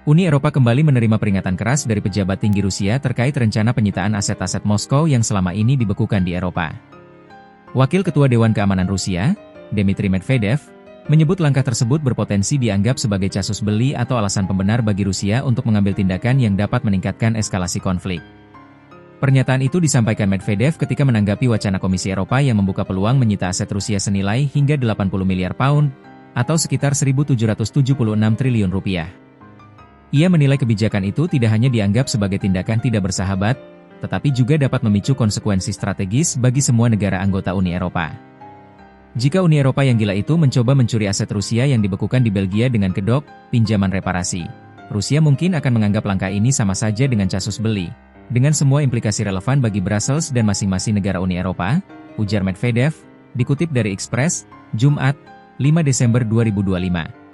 Uni Eropa kembali menerima peringatan keras dari pejabat tinggi Rusia terkait rencana penyitaan aset-aset Moskow yang selama ini dibekukan di Eropa. Wakil Ketua Dewan Keamanan Rusia, Dmitry Medvedev, menyebut langkah tersebut berpotensi dianggap sebagai casus belli atau alasan pembenar bagi Rusia untuk mengambil tindakan yang dapat meningkatkan eskalasi konflik. Pernyataan itu disampaikan Medvedev ketika menanggapi wacana Komisi Eropa yang membuka peluang menyita aset Rusia senilai hingga 80 miliar pound, atau sekitar 1.776 triliun rupiah. Ia menilai kebijakan itu tidak hanya dianggap sebagai tindakan tidak bersahabat, tetapi juga dapat memicu konsekuensi strategis bagi semua negara anggota Uni Eropa. Jika Uni Eropa yang gila itu mencoba mencuri aset Rusia yang dibekukan di Belgia dengan kedok, pinjaman reparasi, Rusia mungkin akan menganggap langkah ini sama saja dengan casus belli, dengan semua implikasi relevan bagi Brussels dan masing-masing negara Uni Eropa, ujar Medvedev, dikutip dari Express, Jumat, 5 Desember 2025.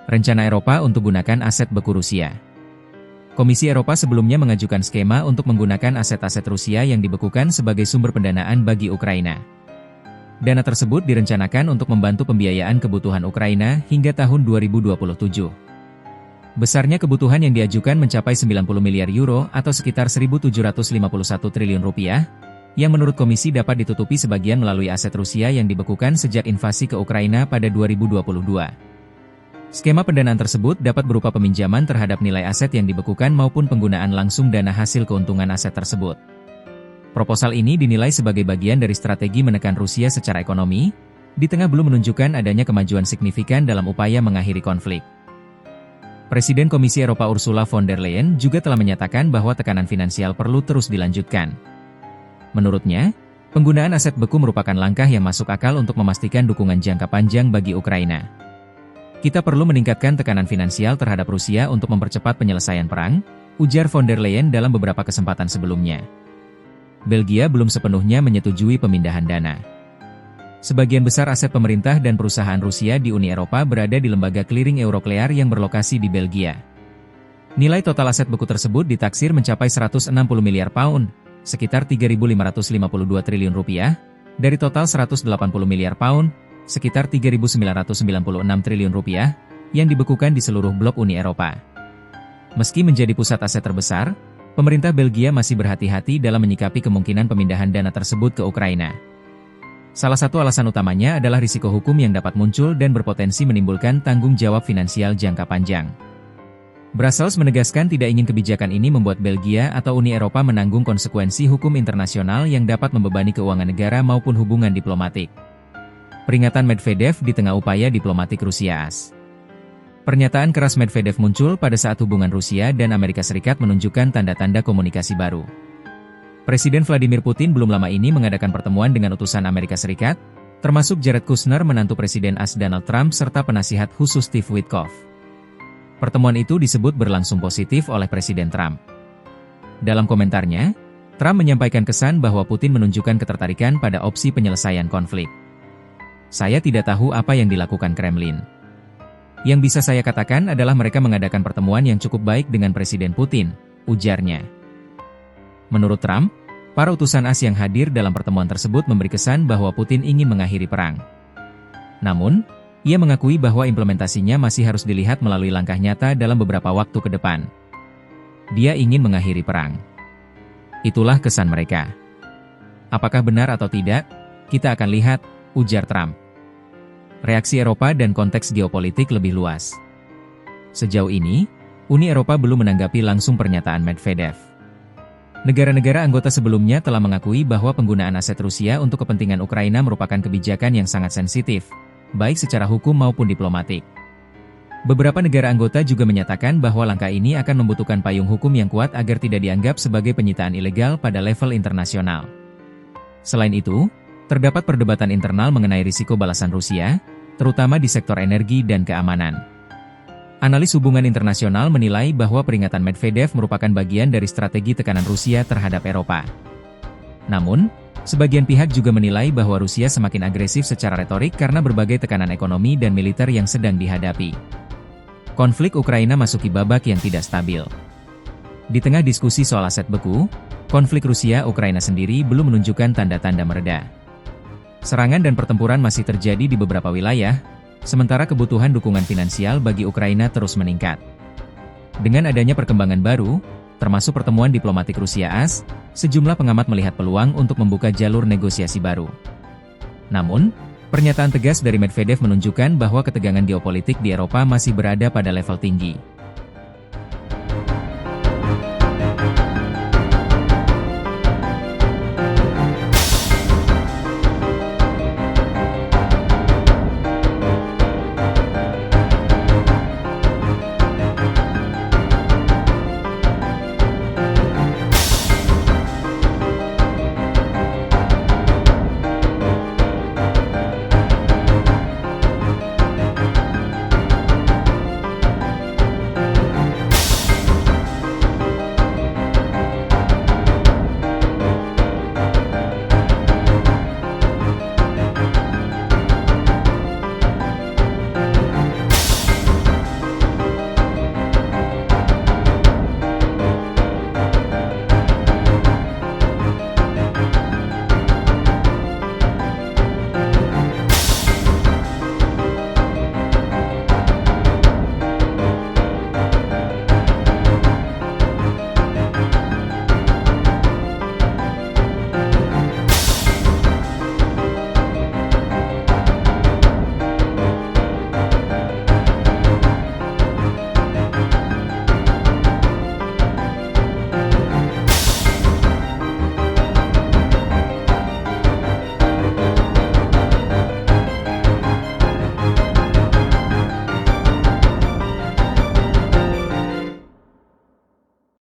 Rencana Eropa untuk gunakan aset beku Rusia. Komisi Eropa sebelumnya mengajukan skema untuk menggunakan aset-aset Rusia yang dibekukan sebagai sumber pendanaan bagi Ukraina. Dana tersebut direncanakan untuk membantu pembiayaan kebutuhan Ukraina hingga tahun 2027. Besarnya kebutuhan yang diajukan mencapai 90 miliar euro atau sekitar 1.751 triliun rupiah, yang menurut Komisi dapat ditutupi sebagian melalui aset Rusia yang dibekukan sejak invasi ke Ukraina pada 2022. Skema pendanaan tersebut dapat berupa peminjaman terhadap nilai aset yang dibekukan maupun penggunaan langsung dana hasil keuntungan aset tersebut. Proposal ini dinilai sebagai bagian dari strategi menekan Rusia secara ekonomi, di tengah belum menunjukkan adanya kemajuan signifikan dalam upaya mengakhiri konflik. Presiden Komisi Eropa Ursula von der Leyen juga telah menyatakan bahwa tekanan finansial perlu terus dilanjutkan. Menurutnya, penggunaan aset beku merupakan langkah yang masuk akal untuk memastikan dukungan jangka panjang bagi Ukraina. Kita perlu meningkatkan tekanan finansial terhadap Rusia untuk mempercepat penyelesaian perang, ujar von der Leyen dalam beberapa kesempatan sebelumnya. Belgia belum sepenuhnya menyetujui pemindahan dana. Sebagian besar aset pemerintah dan perusahaan Rusia di Uni Eropa berada di lembaga clearing Euroclear yang berlokasi di Belgia. Nilai total aset beku tersebut ditaksir mencapai 160 miliar pound, sekitar 3.552 triliun rupiah, dari total 180 miliar pound, sekitar 3.996 triliun rupiah, yang dibekukan di seluruh blok Uni Eropa. Meski menjadi pusat aset terbesar, pemerintah Belgia masih berhati-hati dalam menyikapi kemungkinan pemindahan dana tersebut ke Ukraina. Salah satu alasan utamanya adalah risiko hukum yang dapat muncul dan berpotensi menimbulkan tanggung jawab finansial jangka panjang. Brussels menegaskan tidak ingin kebijakan ini membuat Belgia atau Uni Eropa menanggung konsekuensi hukum internasional yang dapat membebani keuangan negara maupun hubungan diplomatik. Peringatan Medvedev di tengah upaya diplomatik Rusia-AS. Pernyataan keras Medvedev muncul pada saat hubungan Rusia dan Amerika Serikat menunjukkan tanda-tanda komunikasi baru. Presiden Vladimir Putin belum lama ini mengadakan pertemuan dengan utusan Amerika Serikat, termasuk Jared Kushner menantu Presiden AS Donald Trump serta penasihat khusus Steve Witkoff. Pertemuan itu disebut berlangsung positif oleh Presiden Trump. Dalam komentarnya, Trump menyampaikan kesan bahwa Putin menunjukkan ketertarikan pada opsi penyelesaian konflik. Saya tidak tahu apa yang dilakukan Kremlin. Yang bisa saya katakan adalah mereka mengadakan pertemuan yang cukup baik dengan Presiden Putin, ujarnya. Menurut Trump, para utusan AS yang hadir dalam pertemuan tersebut memberi kesan bahwa Putin ingin mengakhiri perang. Namun, ia mengakui bahwa implementasinya masih harus dilihat melalui langkah nyata dalam beberapa waktu ke depan. Dia ingin mengakhiri perang. Itulah kesan mereka. Apakah benar atau tidak? Kita akan lihat, ujar Trump. Reaksi Eropa dan konteks geopolitik lebih luas. Sejauh ini, Uni Eropa belum menanggapi langsung pernyataan Medvedev. Negara-negara anggota sebelumnya telah mengakui bahwa penggunaan aset Rusia untuk kepentingan Ukraina merupakan kebijakan yang sangat sensitif, baik secara hukum maupun diplomatik. Beberapa negara anggota juga menyatakan bahwa langkah ini akan membutuhkan payung hukum yang kuat agar tidak dianggap sebagai penyitaan ilegal pada level internasional. Selain itu, terdapat perdebatan internal mengenai risiko balasan Rusia, terutama di sektor energi dan keamanan. Analis hubungan internasional menilai bahwa peringatan Medvedev merupakan bagian dari strategi tekanan Rusia terhadap Eropa. Namun, sebagian pihak juga menilai bahwa Rusia semakin agresif secara retorik karena berbagai tekanan ekonomi dan militer yang sedang dihadapi. Konflik Ukraina masuki babak yang tidak stabil. Di tengah diskusi soal aset beku, konflik Rusia-Ukraina sendiri belum menunjukkan tanda-tanda mereda. Serangan dan pertempuran masih terjadi di beberapa wilayah, sementara kebutuhan dukungan finansial bagi Ukraina terus meningkat. Dengan adanya perkembangan baru, termasuk pertemuan diplomatik Rusia-AS, sejumlah pengamat melihat peluang untuk membuka jalur negosiasi baru. Namun, pernyataan tegas dari Medvedev menunjukkan bahwa ketegangan geopolitik di Eropa masih berada pada level tinggi.